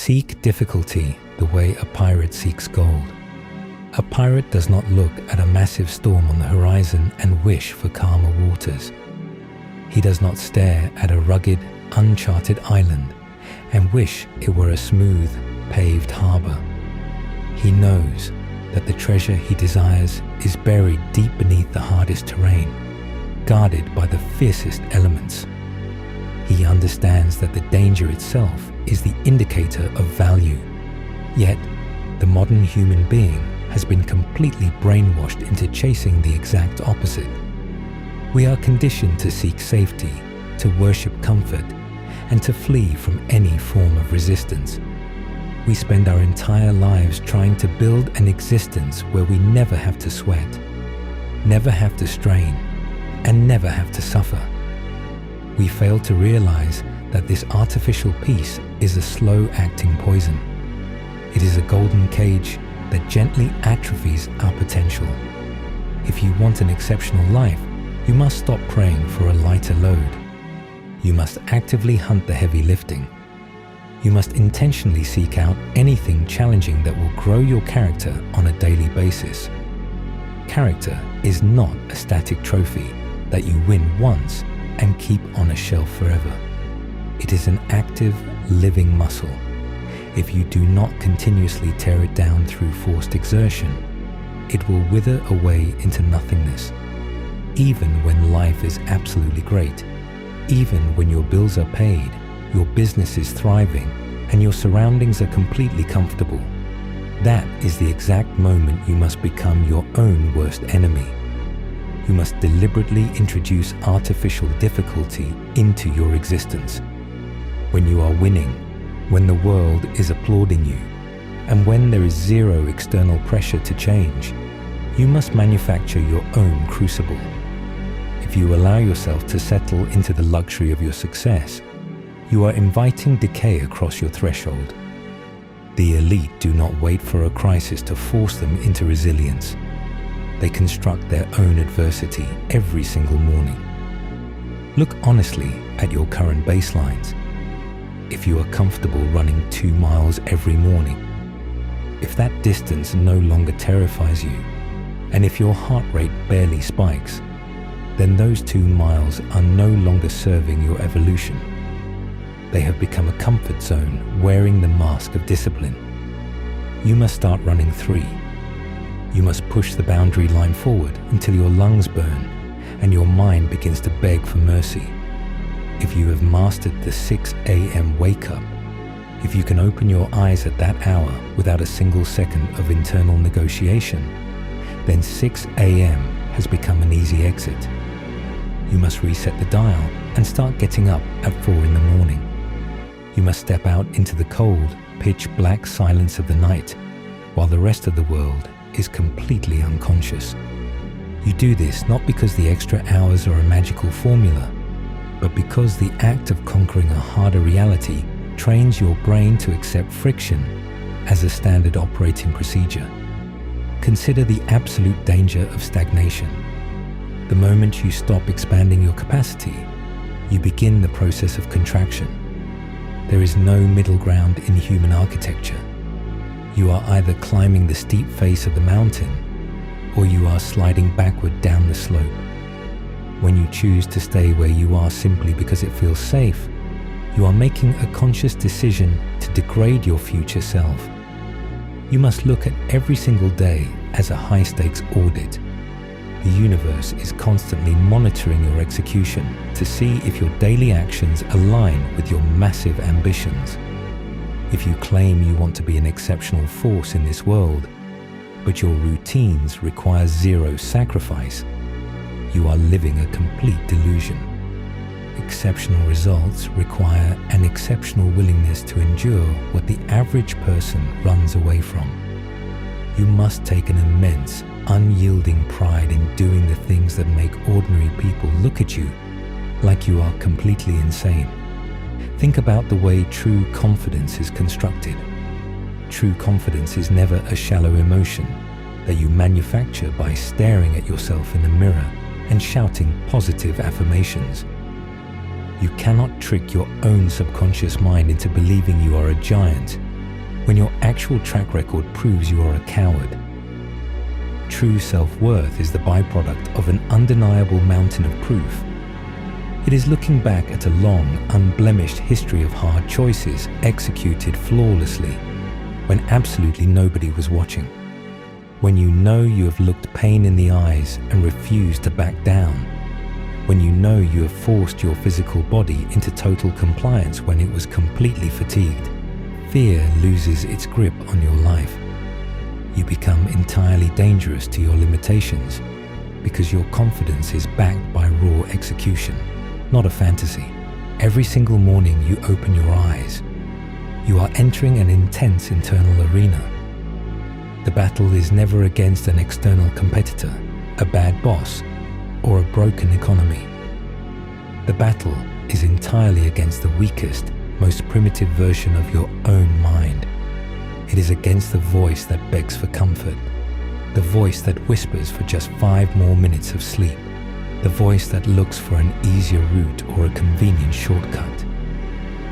Seek difficulty the way a pirate seeks gold. A pirate does not look at a massive storm on the horizon and wish for calmer waters. He does not stare at a rugged, uncharted island and wish it were a smooth, paved harbor. He knows that the treasure he desires is buried deep beneath the hardest terrain, guarded by the fiercest elements. He understands that the danger itself is the indicator of value. Yet, the modern human being has been completely brainwashed into chasing the exact opposite. We are conditioned to seek safety, to worship comfort, and to flee from any form of resistance. We spend our entire lives trying to build an existence where we never have to sweat, never have to strain, and never have to suffer. We fail to realize that this artificial peace is a slow-acting poison. It is a golden cage that gently atrophies our potential. If you want an exceptional life, you must stop praying for a lighter load. You must actively hunt the heavy lifting. You must intentionally seek out anything challenging that will grow your character on a daily basis. Character is not a static trophy that you win once and keep on a shelf forever. It is an active, living muscle. If you do not continuously tear it down through forced exertion, it will wither away into nothingness. Even when life is absolutely great, even when your bills are paid, your business is thriving, and your surroundings are completely comfortable, that is the exact moment you must become your own worst enemy. You must deliberately introduce artificial difficulty into your existence. When you are winning, when the world is applauding you, and when there is zero external pressure to change, you must manufacture your own crucible. If you allow yourself to settle into the luxury of your success, you are inviting decay across your threshold. The elite do not wait for a crisis to force them into resilience. They construct their own adversity every single morning. Look honestly at your current baselines. If you are comfortable running 2 miles every morning, if that distance no longer terrifies you, and if your heart rate barely spikes, then those 2 miles are no longer serving your evolution. They have become a comfort zone wearing the mask of discipline. You must start running 3. You must push the boundary line forward until your lungs burn and your mind begins to beg for mercy. If you have mastered the 6 a.m. wake up, if you can open your eyes at that hour without a single second of internal negotiation, then 6 a.m. has become an easy exit. You must reset the dial and start getting up at 4 in the morning. You must step out into the cold, pitch black silence of the night, while the rest of the world is completely unconscious. You do this not because the extra hours are a magical formula, but because the act of conquering a harder reality trains your brain to accept friction as a standard operating procedure. Consider the absolute danger of stagnation. The moment you stop expanding your capacity, you begin the process of contraction. There is no middle ground in human architecture. You are either climbing the steep face of the mountain, or you are sliding backward down the slope. When you choose to stay where you are simply because it feels safe, you are making a conscious decision to degrade your future self. You must look at every single day as a high-stakes audit. The universe is constantly monitoring your execution to see if your daily actions align with your massive ambitions. If you claim you want to be an exceptional force in this world, but your routines require zero sacrifice, you are living a complete delusion. Exceptional results require an exceptional willingness to endure what the average person runs away from. You must take an immense, unyielding pride in doing the things that make ordinary people look at you like you are completely insane. Think about the way true confidence is constructed. True confidence is never a shallow emotion that you manufacture by staring at yourself in the mirror and shouting positive affirmations. You cannot trick your own subconscious mind into believing you are a giant when your actual track record proves you are a coward. True self-worth is the byproduct of an undeniable mountain of proof. It is looking back at a long, unblemished history of hard choices executed flawlessly when absolutely nobody was watching. When you know you have looked pain in the eyes and refused to back down. When you know you have forced your physical body into total compliance when it was completely fatigued. Fear loses its grip on your life. You become entirely dangerous to your limitations because your confidence is backed by raw execution, not a fantasy. Every single morning you open your eyes, you are entering an intense internal arena. The battle is never against an external competitor, a bad boss, or a broken economy. The battle is entirely against the weakest, most primitive version of your own mind. It is against the voice that begs for comfort, the voice that whispers for just 5 more minutes of sleep, the voice that looks for an easier route or a convenient shortcut.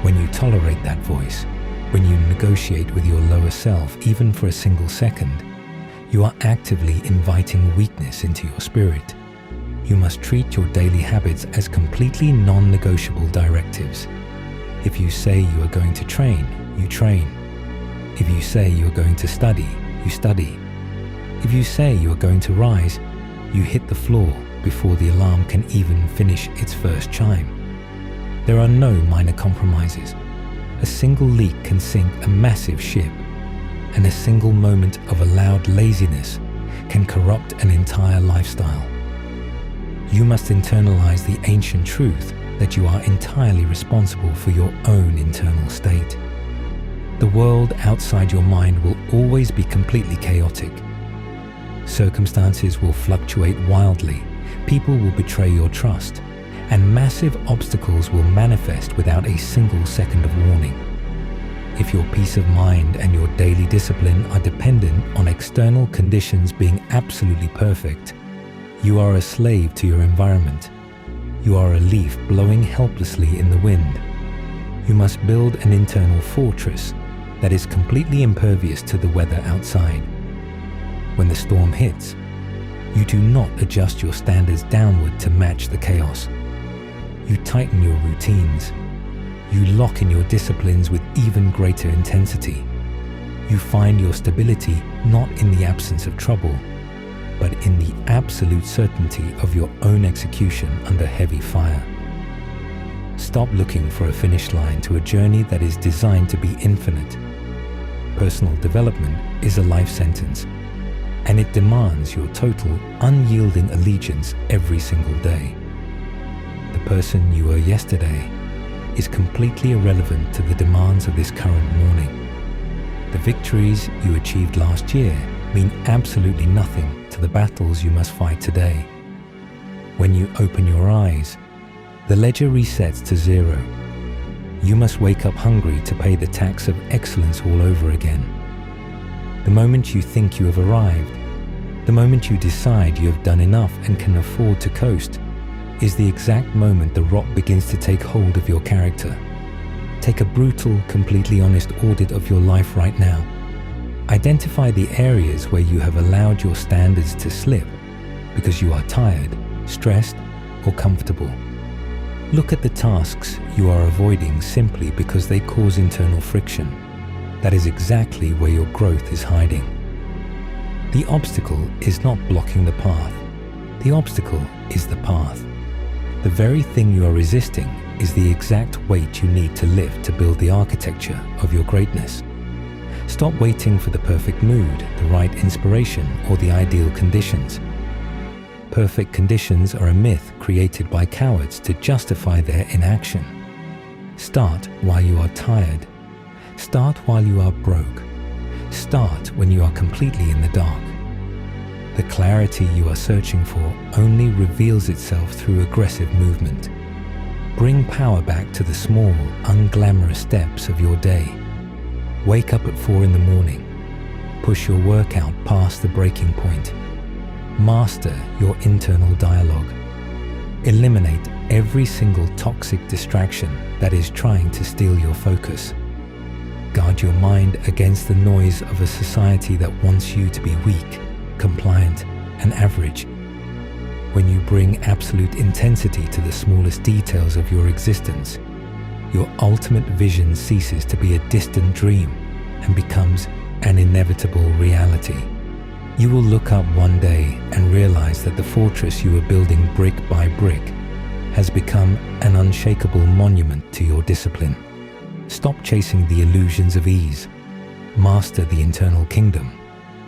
When you tolerate that voice, when you negotiate with your lower self even for a single second, you are actively inviting weakness into your spirit. You must treat your daily habits as completely non-negotiable directives. If you say you are going to train, you train. If you say you are going to study, you study. If you say you are going to rise, you hit the floor before the alarm can even finish its first chime. There are no minor compromises. A single leak can sink a massive ship, and a single moment of allowed laziness can corrupt an entire lifestyle. You must internalize the ancient truth that you are entirely responsible for your own internal state. The world outside your mind will always be completely chaotic. Circumstances will fluctuate wildly, people will betray your trust, and massive obstacles will manifest without a single second of warning. If your peace of mind and your daily discipline are dependent on external conditions being absolutely perfect, you are a slave to your environment. You are a leaf blowing helplessly in the wind. You must build an internal fortress that is completely impervious to the weather outside. When the storm hits, you do not adjust your standards downward to match the chaos. You tighten your routines. You lock in your disciplines with even greater intensity. You find your stability not in the absence of trouble, but in the absolute certainty of your own execution under heavy fire. Stop looking for a finish line to a journey that is designed to be infinite. Personal development is a life sentence, and it demands your total, unyielding allegiance every single day. The person you were yesterday is completely irrelevant to the demands of this current morning. The victories you achieved last year mean absolutely nothing to the battles you must fight today. When you open your eyes, the ledger resets to 0. You must wake up hungry to pay the tax of excellence all over again. The moment you think you have arrived, the moment you decide you have done enough and can afford to coast, is the exact moment the rot begins to take hold of your character. Take a brutal, completely honest audit of your life right now. Identify the areas where you have allowed your standards to slip because you are tired, stressed, or comfortable. Look at the tasks you are avoiding simply because they cause internal friction. That is exactly where your growth is hiding. The obstacle is not blocking the path. The obstacle is the path. The very thing you are resisting is the exact weight you need to lift to build the architecture of your greatness. Stop waiting for the perfect mood, the right inspiration, or the ideal conditions. Perfect conditions are a myth created by cowards to justify their inaction. Start while you are tired. Start while you are broke. Start when you are completely in the dark. The clarity you are searching for only reveals itself through aggressive movement. Bring power back to the small, unglamorous steps of your day. Wake up at 4 in the morning. Push your workout past the breaking point. Master your internal dialogue. Eliminate every single toxic distraction that is trying to steal your focus. Guard your mind against the noise of a society that wants you to be weak, compliant, and average. When you bring absolute intensity to the smallest details of your existence, your ultimate vision ceases to be a distant dream and becomes an inevitable reality. You will look up one day and realize that the fortress you were building brick by brick has become an unshakable monument to your discipline. Stop chasing the illusions of ease. Master the internal kingdom.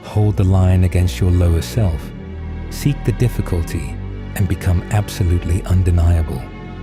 Hold the line against your lower self. Seek the difficulty and become absolutely undeniable.